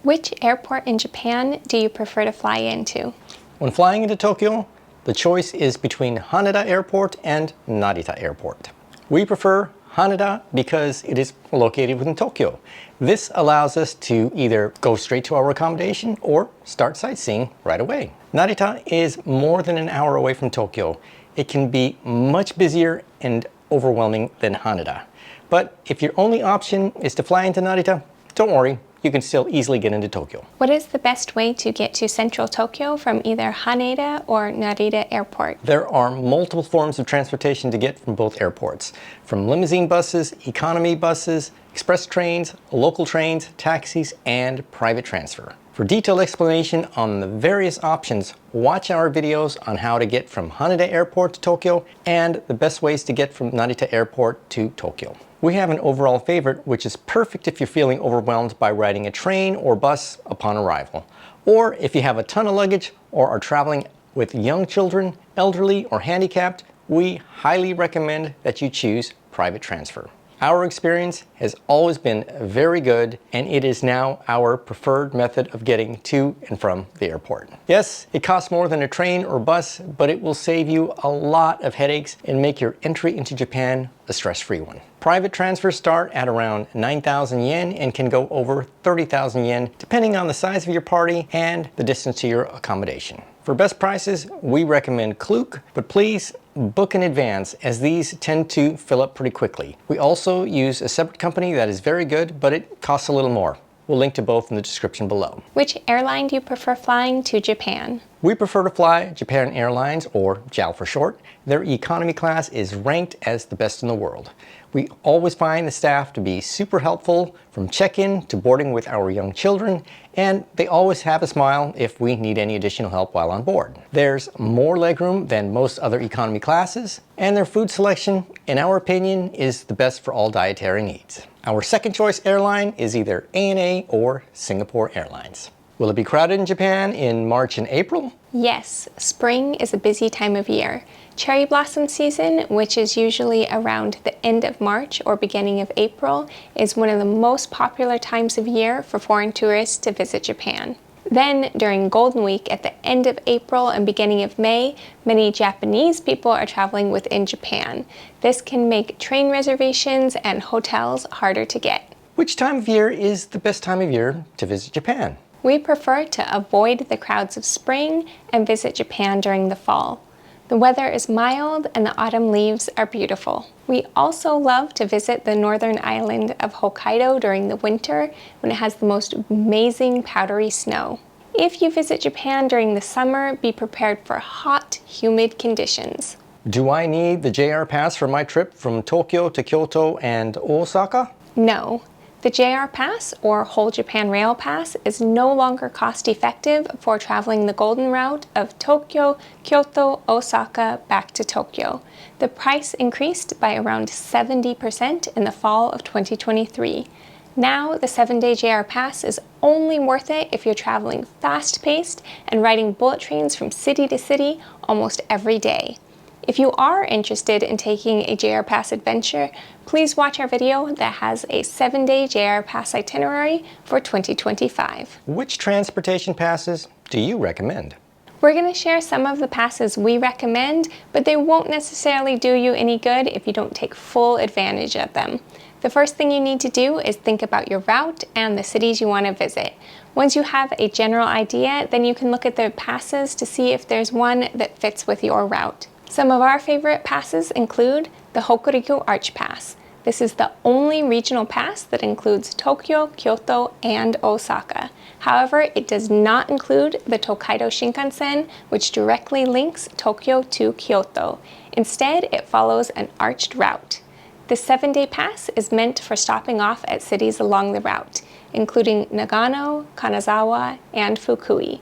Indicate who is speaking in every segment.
Speaker 1: Which airport in Japan do you prefer to fly into?
Speaker 2: When flying into Tokyo, the choice is between Haneda Airport and Narita Airport. We prefer Haneda because it is located within Tokyo. This allows us to either go straight to our accommodation or start sightseeing right away. Narita is more than an hour away from Tokyo. It can be much busier and overwhelming than Haneda. But if your only option is to fly into Narita, don't worry, you can still easily get into Tokyo.
Speaker 1: What is the best way to get to central Tokyo from either Haneda or Narita Airport?
Speaker 2: There are multiple forms of transportation to get from both airports, from limousine buses, economy buses, express trains, local trains, taxis, and private transfer. For detailed explanation on the various options, watch our videos on how to get from Haneda Airport to Tokyo and the best ways to get from Narita Airport to Tokyo. We have an overall favorite, which is perfect if you're feeling overwhelmed by riding a train or bus upon arrival, or if you have a ton of luggage or are traveling with young children, elderly, or handicapped. We highly recommend that you choose private transfer. Our experience has always been very good, and it is now our preferred method of getting to and from the airport. Yes, it costs more than a train or bus, but it will save you a lot of headaches and make your entry into Japan a stress-free one. Private transfers start at around 9,000 yen and can go over 30,000 yen depending on the size of your party and the distance to your accommodation. For best prices, we recommend Klook, but please book in advance as these tend to fill up pretty quickly. We also use a separate company that is very good, but it costs a little more. We'll link to both in the description below.
Speaker 1: Which airline do you prefer flying to Japan?
Speaker 2: We prefer to fly Japan Airlines, or JAL for short. Their economy class is ranked as the best in the world. We always find the staff to be super helpful from check-in to boarding with our young children, and they always have a smile if we need any additional help while on board. There's more legroom than most other economy classes, and their food selection, in our opinion, is the best for all dietary needs. Our second choice airline is either ANA or Singapore Airlines. Will it be crowded in Japan in March and April?
Speaker 1: Yes, spring is a busy time of year. Cherry blossom season, which is usually around the end of March or beginning of April, is one of the most popular times of year for foreign tourists to visit Japan. Then, during Golden Week at the end of April and beginning of May, many Japanese people are traveling within Japan. This can make train reservations and hotels harder to get.
Speaker 2: Which time of year is the best time of year to visit Japan?
Speaker 1: We prefer to avoid the crowds of spring and visit Japan during the fall. The weather is mild and the autumn leaves are beautiful. We also love to visit the northern island of Hokkaido during the winter when it has the most amazing powdery snow. If you visit Japan during the summer, be prepared for hot, humid conditions.
Speaker 2: Do I need the JR pass for my trip from Tokyo to Kyoto and Osaka?
Speaker 1: No. The JR Pass, or Whole Japan Rail Pass, is no longer cost-effective for traveling the golden route of Tokyo, Kyoto, Osaka, back to Tokyo. The price increased by around 70% in the fall of 2023. Now, the 7-day JR Pass is only worth it if you're traveling fast-paced and riding bullet trains from city to city almost every day. If you are interested in taking a JR Pass adventure, please watch our video that has a 7-day JR Pass itinerary for 2025.
Speaker 2: Which transportation passes do you recommend?
Speaker 1: We're going to share some of the passes we recommend, but they won't necessarily do you any good if you don't take full advantage of them. The first thing you need to do is think about your route and the cities you want to visit. Once you have a general idea, then you can look at the passes to see if there's one that fits with your route. Some of our favorite passes include the Hokuriku Arch Pass. This is the only regional pass that includes Tokyo, Kyoto, and Osaka. However, it does not include the Tokaido Shinkansen, which directly links Tokyo to Kyoto. Instead, it follows an arched route. The 7-day pass is meant for stopping off at cities along the route, including Nagano, Kanazawa, and Fukui.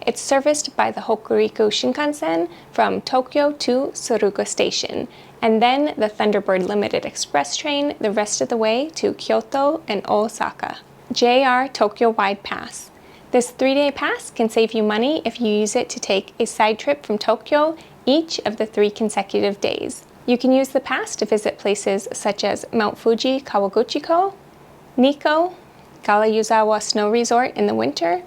Speaker 1: It's serviced by the Hokuriku Shinkansen from Tokyo to Suruga Station, and then the Thunderbird Limited Express train the rest of the way to Kyoto and Osaka. JR Tokyo Wide Pass. This 3-day pass can save you money if you use it to take a side trip from Tokyo each of the 3 consecutive days. You can use the pass to visit places such as Mount Fuji Kawaguchiko, Nikko, Galeyuzawa Snow Resort in the winter,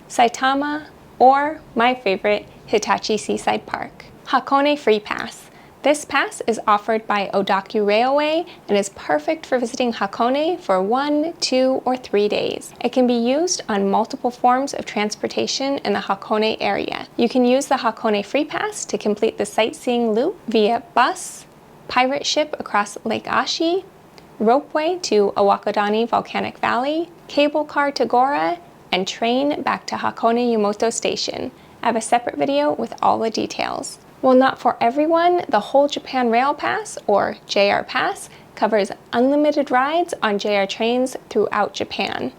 Speaker 1: Saitama, or my favorite, Hitachi Seaside Park. Hakone Free Pass. This pass is offered by Odakyu Railway and is perfect for visiting Hakone for 1, 2, or 3 days. It can be used on multiple forms of transportation in the Hakone area. You can use the Hakone Free Pass to complete the sightseeing loop via bus, pirate ship across Lake Ashi, ropeway to Awakodani Volcanic Valley, cable car to Gora, and train back to Hakone Yumoto Station. I have a separate video with all the details. While not for everyone, the Whole Japan Rail Pass, or JR Pass, covers unlimited rides on JR trains throughout Japan.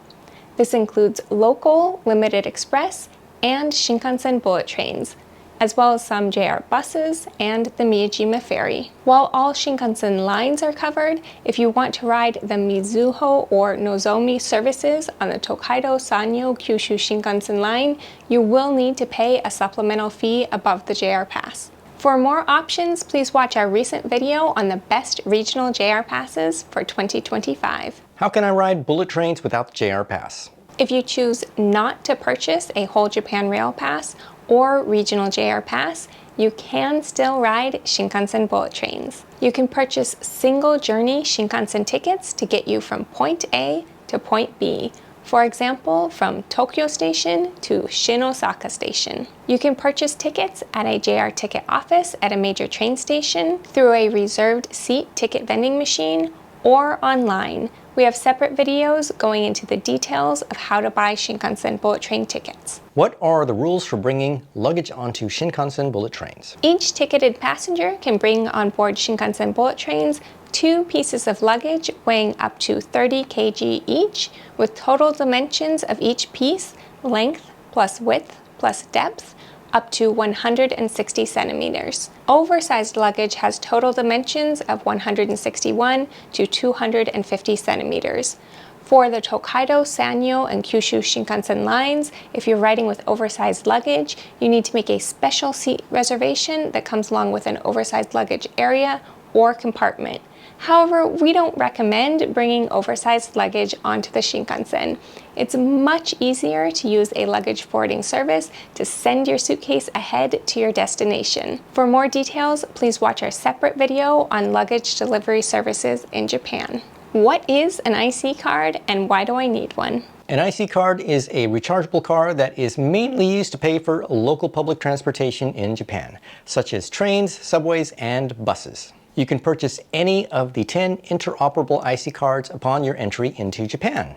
Speaker 1: This includes local, limited express, and Shinkansen bullet trains, as well as some JR buses and the Miyajima Ferry. While all Shinkansen lines are covered, if you want to ride the Mizuho or Nozomi services on the Tokaido Sanyo Kyushu Shinkansen line, you will need to pay a supplemental fee above the JR Pass. For more options, please watch our recent video on the best regional JR passes for 2025.
Speaker 2: How can I ride bullet trains without the JR Pass?
Speaker 1: If you choose not to purchase a Whole Japan Rail Pass or regional JR Pass, you can still ride Shinkansen bullet trains. You can purchase single journey Shinkansen tickets to get you from point A to point B. For example, from Tokyo Station to Shinosaka Station. You can purchase tickets at a JR ticket office at a major train station, through a reserved seat ticket vending machine, or online. We have separate videos going into the details of how to buy Shinkansen bullet train tickets.
Speaker 2: What are the rules for bringing luggage onto Shinkansen bullet trains?
Speaker 1: Each ticketed passenger can bring on board Shinkansen bullet trains 2 pieces of luggage weighing up to 30 kg each, with total dimensions of each piece, length plus width plus depth, up to 160 centimeters. Oversized luggage has total dimensions of 161 to 250 centimeters. For the Tokaido, Sanyo, and Kyushu Shinkansen lines, if you're riding with oversized luggage, you need to make a special seat reservation that comes along with an oversized luggage area or compartment. However, we don't recommend bringing oversized luggage onto the Shinkansen. It's much easier to use a luggage forwarding service to send your suitcase ahead to your destination. For more details, please watch our separate video on luggage delivery services in Japan. What is an IC card and why do I need one?
Speaker 2: An IC card is a rechargeable card that is mainly used to pay for local public transportation in Japan, such as trains, subways, and buses. You can purchase any of the 10 interoperable IC cards upon your entry into Japan,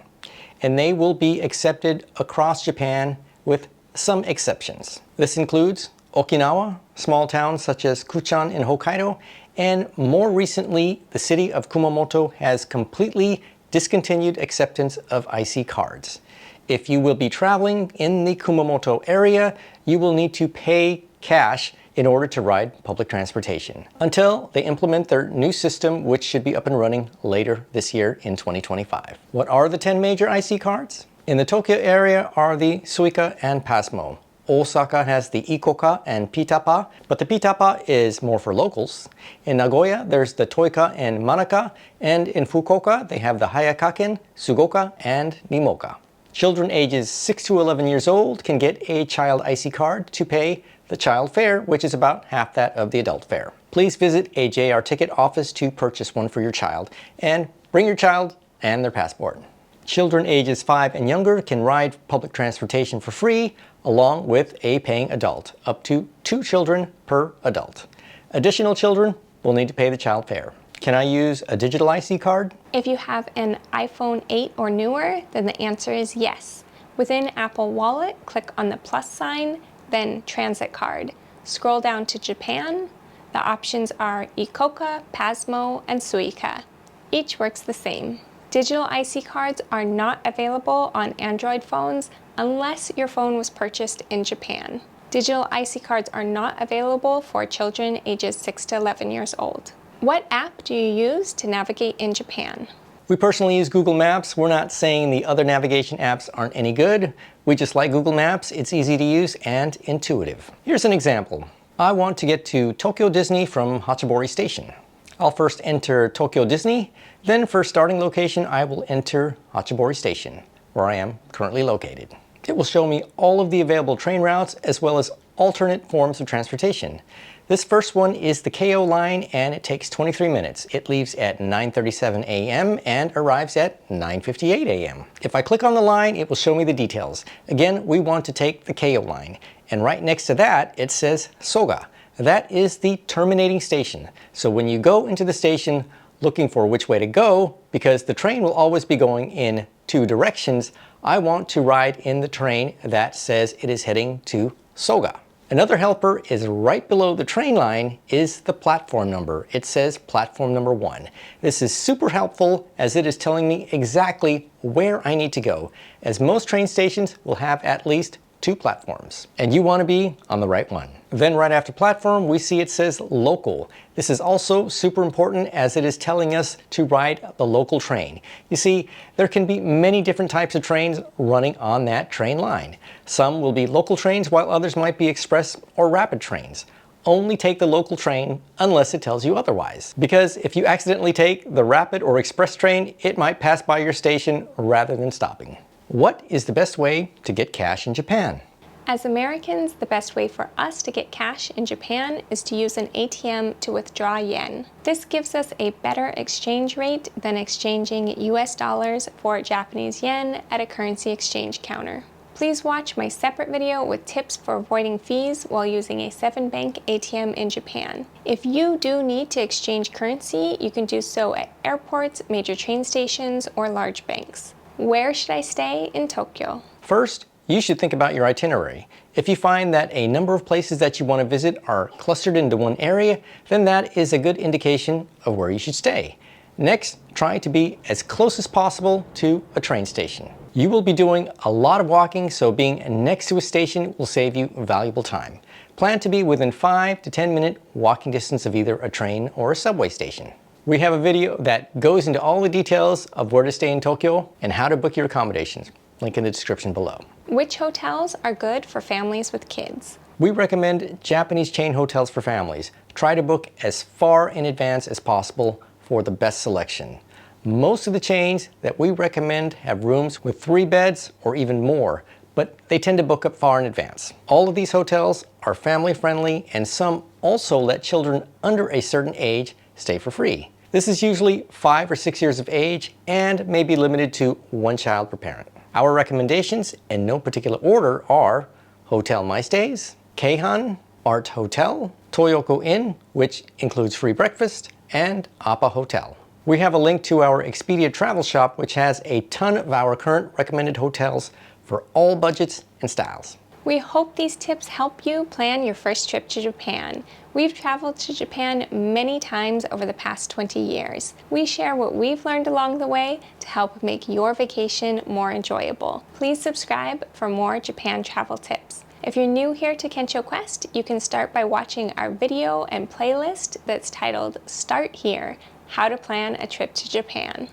Speaker 2: and they will be accepted across Japan with some exceptions. This includes Okinawa, small towns such as Kuchan in Hokkaido, and more recently, the city of Kumamoto has completely discontinued acceptance of IC cards. If you will be traveling in the Kumamoto area, you will need to pay cash in order to ride public transportation until they implement their new system, which should be up and running later this year in 2025. What are the 10 major IC cards? In the Tokyo area are the Suica and Pasmo. Osaka has the Ikoka and Pitapa, but the Pitapa is more for locals. In Nagoya, there's the Toika and Manaka, and in Fukuoka, they have the Hayakaken, Sugoka, and Nimoka. Children ages 6 to 11 years old can get a child IC card to pay the child fare, which is about half that of the adult fare. Please visit a JR ticket office to purchase one for your child, and bring your child and their passport. Children ages 5 and younger can ride public transportation for free, along with a paying adult, up to 2 children per adult. Additional children will need to pay the child fare. Can I use a digital IC card?
Speaker 1: If you have an iPhone 8 or newer, then the answer is yes. Within Apple Wallet, click on the plus sign, then Transit Card. Scroll down to Japan. The options are Ikoka, Pasmo, and Suica. Each works the same. Digital IC cards are not available on Android phones unless your phone was purchased in Japan. Digital IC cards are not available for children ages 6 to 11 years old. What app do you use to navigate in Japan?
Speaker 2: We personally use Google Maps. We're not saying the other navigation apps aren't any good. We just like Google Maps. It's easy to use and intuitive. Here's an example. I want to get to Tokyo Disney from Hachibori Station. I'll first enter Tokyo Disney, then for starting location I will enter Hachibori Station. where I am currently located. It will show me all of the available train routes as well as alternate forms of transportation. This first one is the KO line and it takes 23 minutes. It leaves at 9:37 a.m. and arrives at 9:58 a.m. If I click on the line, it will show me the details. Again, we want to take the KO line. And right next to that, it says Soga. That is the terminating station. So when you go into the station looking for which way to go, because the train will always be going in two directions, I want to ride in the train that says it is heading to Soga. Another helper is right below the train line is the platform number. It says platform number 1. This is super helpful as it is telling me exactly where I need to go, as most train stations will have at least 2 platforms, and you want to be on the right one. Then right after platform, we see it says local. This is also super important as it is telling us to ride the local train. You see, there can be many different types of trains running on that train line. Some will be local trains while others might be express or rapid trains. Only take the local train unless it tells you otherwise. Because if you accidentally take the rapid or express train, it might pass by your station rather than stopping. What is the best way to get cash in Japan?
Speaker 1: As Americans, the best way for us to get cash in Japan is to use an ATM to withdraw yen. This gives us a better exchange rate than exchanging US dollars for Japanese yen at a currency exchange counter. Please watch my separate video with tips for avoiding fees while using a 7-bank ATM in Japan. If you do need to exchange currency, you can do so at airports, major train stations, or large banks. Where should I stay in Tokyo?
Speaker 2: First, you should think about your itinerary. If you find that a number of places that you want to visit are clustered into one area, then that is a good indication of where you should stay. Next, try to be as close as possible to a train station. You will be doing a lot of walking, so being next to a station will save you valuable time. Plan to be within 5 to 10 minute walking distance of either a train or a subway station. We have a video that goes into all the details of where to stay in Tokyo and how to book your accommodations. Link in the description below.
Speaker 1: Which hotels are good for families with kids?
Speaker 2: We recommend Japanese chain hotels for families. Try to book as far in advance as possible for the best selection. Most of the chains that we recommend have rooms with 3 beds or even more, but they tend to book up far in advance. All of these hotels are family friendly and some also let children under a certain age stay for free. This is usually 5 or 6 years of age and may be limited to 1 child per parent. Our recommendations, in no particular order, are Hotel My Stays, Keihan, Art Hotel, Toyoko Inn, which includes free breakfast, and Appa Hotel. We have a link to our Expedia travel shop, which has a ton of our current recommended hotels for all budgets and styles.
Speaker 1: We hope these tips help you plan your first trip to Japan. We've traveled to Japan many times over the past 20 years. We share what we've learned along the way to help make your vacation more enjoyable. Please subscribe for more Japan travel tips. If you're new here to Kensho Quest, you can start by watching our video and playlist that's titled Start Here, How to Plan a Trip to Japan.